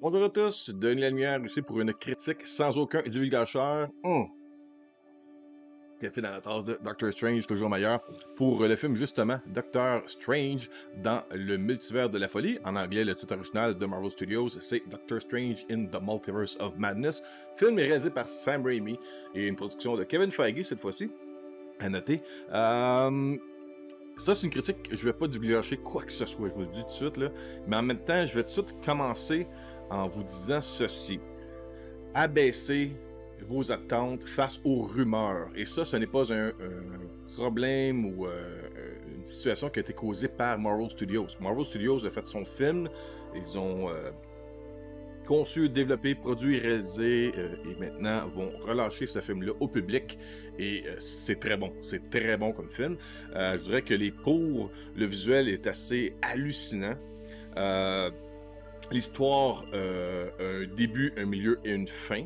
Bonjour à tous, Denis Lanière ici pour une critique sans aucun divulgateur. Café dans la tasse de Doctor Strange, toujours meilleur, pour le film justement Doctor Strange dans le multivers de la folie. En anglais, le titre original de Marvel Studios, c'est Doctor Strange in the Multiverse of Madness. Film est réalisé par Sam Raimi et une production de Kevin Feige cette fois-ci, à noter. Ça, c'est une critique, je vais pas divulgacher quoi que ce soit, je vous le dis tout de suite, là. Mais en même temps, je vais tout de suite commencer en vous disant ceci. Abaissez vos attentes face aux rumeurs. Et ça, ce n'est pas un problème ou une situation qui a été causée par Marvel Studios. Marvel Studios a fait son film, ils ont conçu, développé, produit, réalisé et maintenant vont relâcher ce film-là au public et c'est très bon comme film. Je dirais que le visuel est assez hallucinant. L'histoire a un début, un milieu et une fin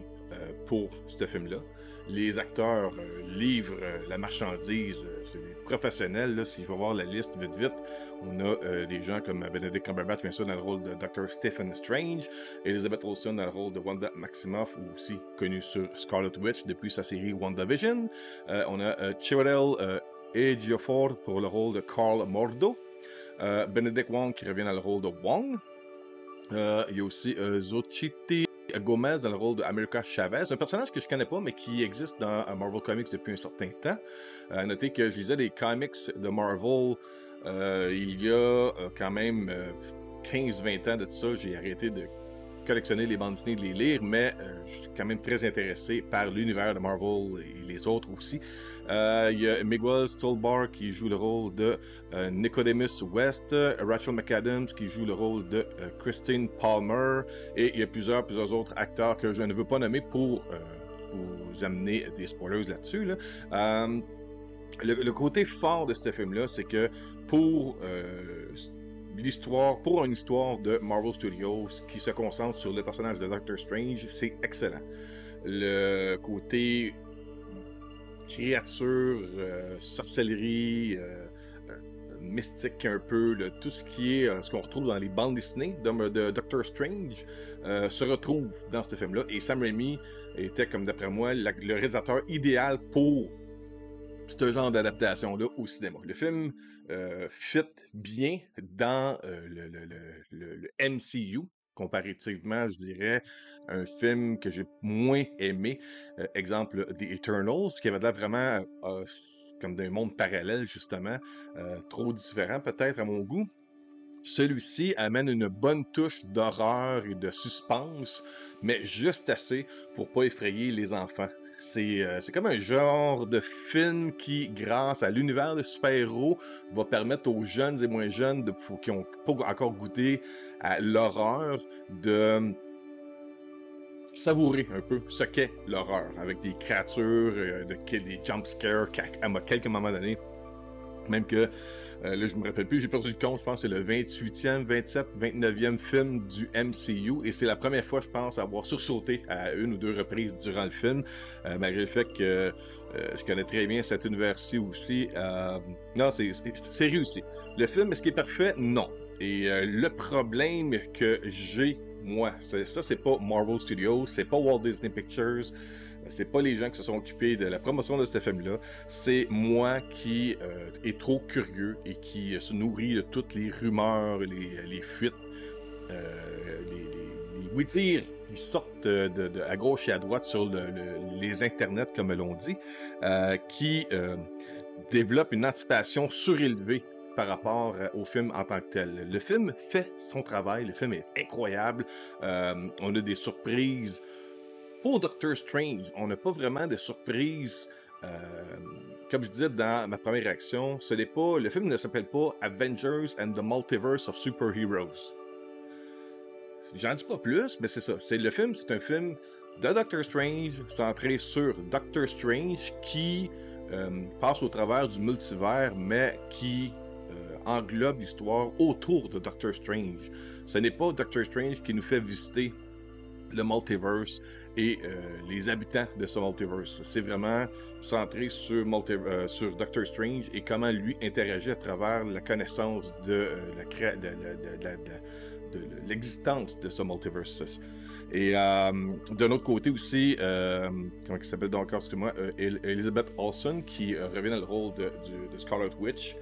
pour ce film-là. Les acteurs livrent la marchandise, c'est des professionnels. Là, si je vais voir la liste vite, on a des gens comme Benedict Cumberbatch, bien sûr, dans le rôle de Dr. Stephen Strange, Elizabeth Olsen dans le rôle de Wanda Maximoff, ou aussi connue sur Scarlet Witch depuis sa série WandaVision. On a Chiwetel Ejiofor pour le rôle de Carl Mordo, Benedict Wong qui revient dans le rôle de Wong. Il y a aussi Xochitl Gomez dans le rôle d'America Chavez, un personnage que je connais pas mais qui existe dans Marvel Comics depuis un certain temps. Notez que je lisais des comics de Marvel il y a quand même 15-20 ans de tout ça. J'ai arrêté de collectionner les bandes dessinées, de les lire, mais je suis quand même très intéressé par l'univers de Marvel et les autres aussi. Il y a Miguel Stolbar qui joue le rôle de Nicodemus West, Rachel McAdams qui joue le rôle de Christine Palmer, et il y a plusieurs autres acteurs que je ne veux pas nommer pour vous amener des spoilers là-dessus. Le côté fort de ce film-là, c'est que pour une histoire de Marvel Studios qui se concentre sur le personnage de Doctor Strange, c'est excellent. Le côté créature, sorcellerie, mystique un peu, tout ce qui est ce qu'on retrouve dans les bandes dessinées de Doctor Strange se retrouve dans ce film-là. Et Sam Raimi était, comme d'après moi, le réalisateur idéal pour ce genre d'adaptation-là au cinéma. Le film fit bien dans le MCU, comparativement, je dirais, un film que j'ai moins aimé, exemple The Eternals, qui avait l'air vraiment comme d'un monde parallèle, justement, trop différent peut-être à mon goût. Celui-ci amène une bonne touche d'horreur et de suspense, mais juste assez pour pas effrayer les enfants. C'est comme un genre de film qui, grâce à l'univers de super-héros, va permettre aux jeunes et moins jeunes qui n'ont pas encore goûté à l'horreur de savourer un peu ce qu'est l'horreur, avec des créatures, des jumpscares à quelques moments donnés. Même que, là je me rappelle plus, j'ai perdu le compte, je pense que c'est le 28e, 27, 29e film du MCU, et c'est la première fois, je pense, avoir sursauté à une ou deux reprises durant le film, malgré le fait que je connais très bien cet univers-ci aussi. Non, c'est réussi. Le film, est-ce qu'il est parfait? Non. Et le problème que j'ai, moi, ça c'est pas Marvel Studios, c'est pas Walt Disney Pictures, c'est pas les gens qui se sont occupés de la promotion de ce film-là, c'est moi qui est trop curieux et qui se nourrit de toutes les rumeurs, les fuites, les oui-dire qui sortent à gauche et à droite sur les internets, comme l'on dit, qui développent une anticipation surélevée par rapport au film en tant que tel. Le film fait son travail, le film est incroyable, on a des surprises. Pour Doctor Strange, on n'a pas vraiment de surprise. Comme je disais dans ma première réaction, le film ne s'appelle pas Avengers and the Multiverse of Superheroes. J'en dis pas plus, mais c'est ça. Le film, c'est un film de Doctor Strange, centré sur Doctor Strange, qui passe au travers du multivers, mais qui englobe l'histoire autour de Doctor Strange. Ce n'est pas Doctor Strange qui nous fait visiter le multiverse et les habitants de ce multiverse. C'est vraiment centré sur Doctor Strange et comment lui interagit à travers la connaissance de l'existence de ce multiverse. Et d'un autre côté aussi, comment il s'appelle donc encore, excuse-moi, Elizabeth Olsen qui revient dans le rôle de Scarlet Witch.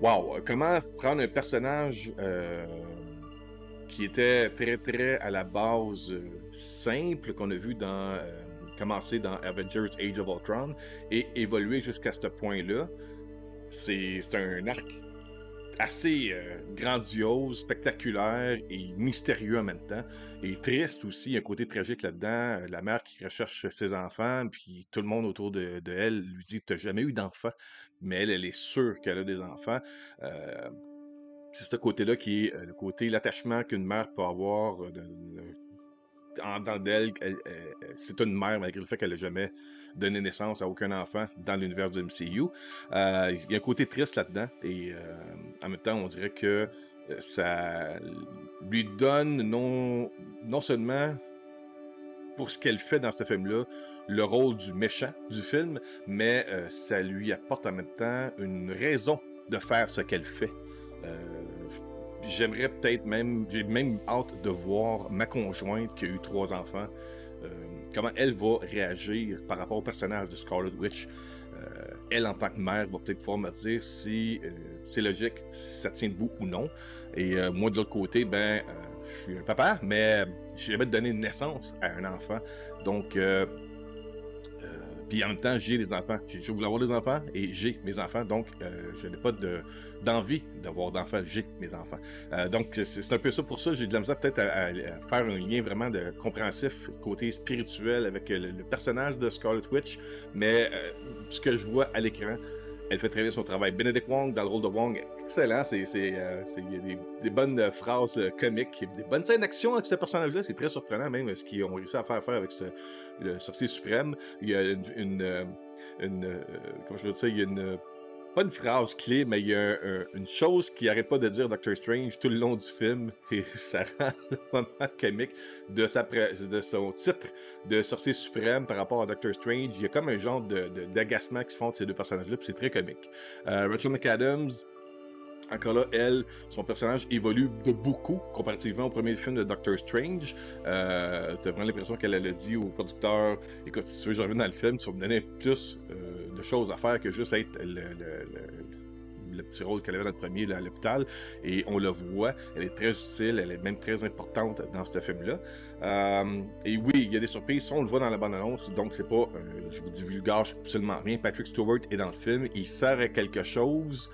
Wow, comment prendre un personnage qui était très très à la base simple qu'on a vu commencer dans Avengers Age of Ultron et évoluer jusqu'à ce point-là. C'est un arc assez grandiose, spectaculaire et mystérieux en même temps. Et triste aussi, il y a un côté tragique là-dedans. La mère qui recherche ses enfants, puis tout le monde autour de elle lui dit « T'as jamais eu d'enfant », mais elle est sûre qu'elle a des enfants. C'est ce côté-là qui est le côté, l'attachement qu'une mère peut avoir en dedans d'elle. C'est une mère malgré le fait qu'elle n'a jamais donné naissance à aucun enfant dans l'univers du MCU. Il y a un côté triste là-dedans et en même temps on dirait que ça lui donne non seulement pour ce qu'elle fait dans ce film-là le rôle du méchant du film, mais ça lui apporte en même temps une raison de faire ce qu'elle fait. J'aimerais peut-être même, j'ai même hâte de voir ma conjointe qui a eu 3 enfants, comment elle va réagir par rapport au personnage de Scarlet Witch. Elle, en tant que mère, va peut-être pouvoir me dire si c'est logique, si ça tient debout ou non. Et moi, de l'autre côté, je suis un papa, mais j'ai jamais donné naissance à un enfant. Donc, puis en même temps, j'ai des enfants. Je voulais avoir des enfants et j'ai mes enfants. Donc, je n'ai pas d'envie d'avoir d'enfants. J'ai mes enfants. Donc, c'est un peu ça. Pour ça, j'ai de la misère peut-être à faire un lien vraiment compréhensif, côté spirituel avec le personnage de Scarlet Witch. Mais ce que je vois à l'écran, elle fait très bien son travail. Benedict Wong, dans le rôle de Wong, excellent. Il y a des bonnes phrases comiques, des bonnes scènes d'action avec ce personnage-là. C'est très surprenant, même, ce qu'ils ont réussi à faire avec le sorcier suprême. Il y a comment je veux dire ça, il y a pas une phrase clé, mais il y a une chose qui n'arrête pas de dire Doctor Strange tout le long du film, et ça rend le moment comique de son titre de sorcier suprême par rapport à Doctor Strange. Il y a comme un genre d'agacement qui se font de ces deux personnages-là, puis c'est très comique. Rachel McAdams, encore là, son personnage évolue de beaucoup comparativement au premier film de Doctor Strange. T'as vraiment l'impression qu'elle a dit au producteur « Écoute, si tu veux que je revienne dans le film, tu vas me donner plus de choses à faire que juste être le petit rôle qu'elle avait dans le premier là, à l'hôpital. » Et on la voit, elle est très utile, elle est même très importante dans ce film-là. Et oui, il y a des surprises, on le voit dans la bande-annonce, donc c'est pas, je vous divulgage absolument rien. Patrick Stewart est dans le film, il sert à quelque chose.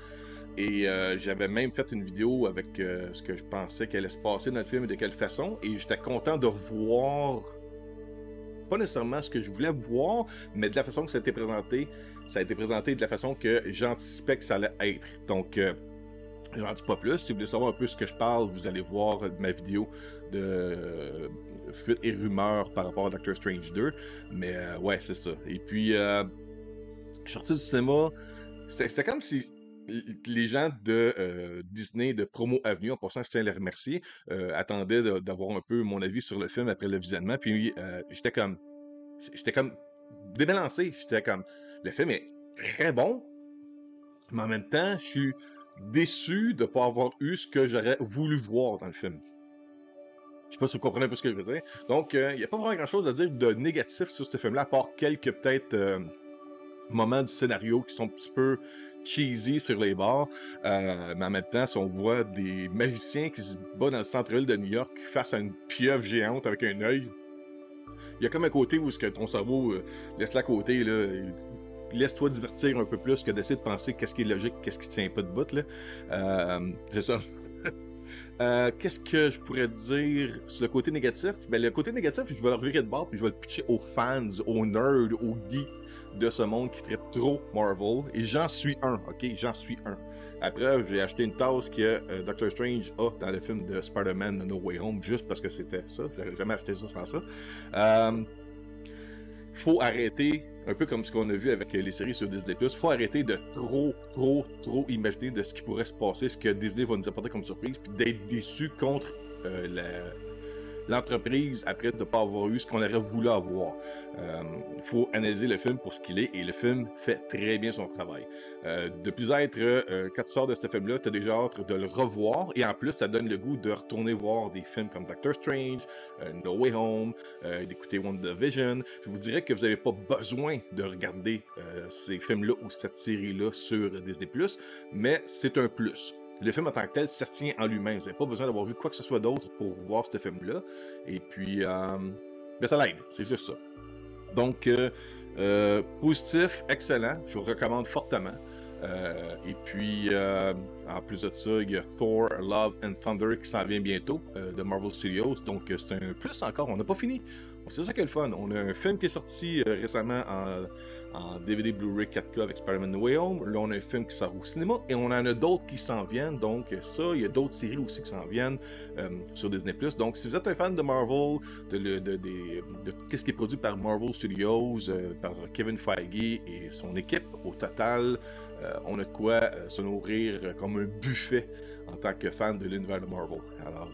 Et j'avais même fait une vidéo avec ce que je pensais qu'elle allait se passer dans le film et de quelle façon. Et j'étais content de voir, pas nécessairement ce que je voulais voir, mais de la façon que ça a été présenté. Ça a été présenté de la façon que j'anticipais que ça allait être. Donc, j'en dis pas plus. Si vous voulez savoir un peu ce que je parle, vous allez voir ma vidéo de fuite et rumeurs par rapport à Doctor Strange 2. Mais ouais, c'est ça. Et puis, je suis sorti du cinéma. C'était comme si les gens de Disney, de Promo Avenue, en passant, je tiens à les remercier, attendaient d'avoir un peu mon avis sur le film après le visionnement. Puis j'étais comme débalancé. J'étais comme, le film est très bon, mais en même temps, je suis déçu de ne pas avoir eu ce que j'aurais voulu voir dans le film. Je sais pas si vous comprenez un peu ce que je veux dire. Donc, il n'y a pas vraiment grand-chose à dire de négatif sur ce film-là, à part quelques peut-être moments du scénario qui sont un petit peu cheesy sur les bords, mais en même temps, si on voit des magiciens qui se battent dans le centre-ville de New York face à une pieuvre géante avec un œil, il y a comme un côté où ton cerveau laisse-la à côté, là, laisse-toi divertir un peu plus que d'essayer de penser qu'est-ce qui est logique, qu'est-ce qui tient pas de bout, là. C'est ça. Qu'est-ce que je pourrais dire sur le côté négatif? Ben, le côté négatif, je vais le revirer de bord puis je vais le pitcher aux fans, aux nerds, aux geeks de ce monde qui trippe trop Marvel. Et j'en suis un, ok? J'en suis un. Après, j'ai acheté une tasse que Doctor Strange a dans le film de Spider-Man No Way Home, juste parce que c'était ça. J'aurais jamais acheté ça sans ça. Faut arrêter, un peu comme ce qu'on a vu avec les séries sur Disney+, faut arrêter de trop imaginer de ce qui pourrait se passer, ce que Disney va nous apporter comme surprise, puis d'être déçu contre l'entreprise après de ne pas avoir eu ce qu'on aurait voulu avoir. Il faut analyser le film pour ce qu'il est et le film fait très bien son travail. De plus être, quand tu sors de ce film-là, tu as déjà hâte de le revoir et en plus, ça donne le goût de retourner voir des films comme Doctor Strange, No Way Home, d'écouter WandaVision. Je vous dirais que vous n'avez pas besoin de regarder ces films-là ou cette série-là sur Disney+, mais c'est un plus. Le film en tant que tel se tient en lui-même. Vous n'avez pas besoin d'avoir vu quoi que ce soit d'autre pour voir ce film-là. Et puis, ben ça l'aide, c'est juste ça. Donc, positif, excellent, je vous le recommande fortement. Et puis, en plus de ça, il y a Thor, Love and Thunder qui s'en vient bientôt de Marvel Studios. Donc, c'est un plus encore. On n'a pas fini. C'est ça qui est le fun. On a un film qui est sorti récemment en DVD Blu-ray 4K avec Spider-Man No Way Home. Là, on a un film qui sort au cinéma et on en a d'autres qui s'en viennent. Donc, ça, il y a d'autres séries aussi qui s'en viennent sur Disney+. Donc, si vous êtes un fan de Marvel, de ce qui est produit par Marvel Studios, par Kevin Feige et son équipe, au total, on a de quoi se nourrir comme un buffet en tant que fan de l'univers de Marvel. Alors,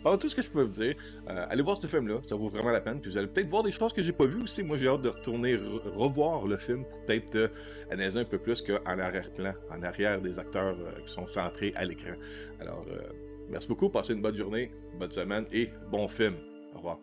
voilà tout ce que je peux vous dire. Allez voir ce film-là, ça vaut vraiment la peine. Puis vous allez peut-être voir des choses que j'ai pas vues aussi. Moi, j'ai hâte de retourner revoir le film pour peut-être analyser un peu plus qu'en arrière-plan, en arrière des acteurs qui sont centrés à l'écran. Alors, merci beaucoup, passez une bonne journée, bonne semaine et bon film. Au revoir.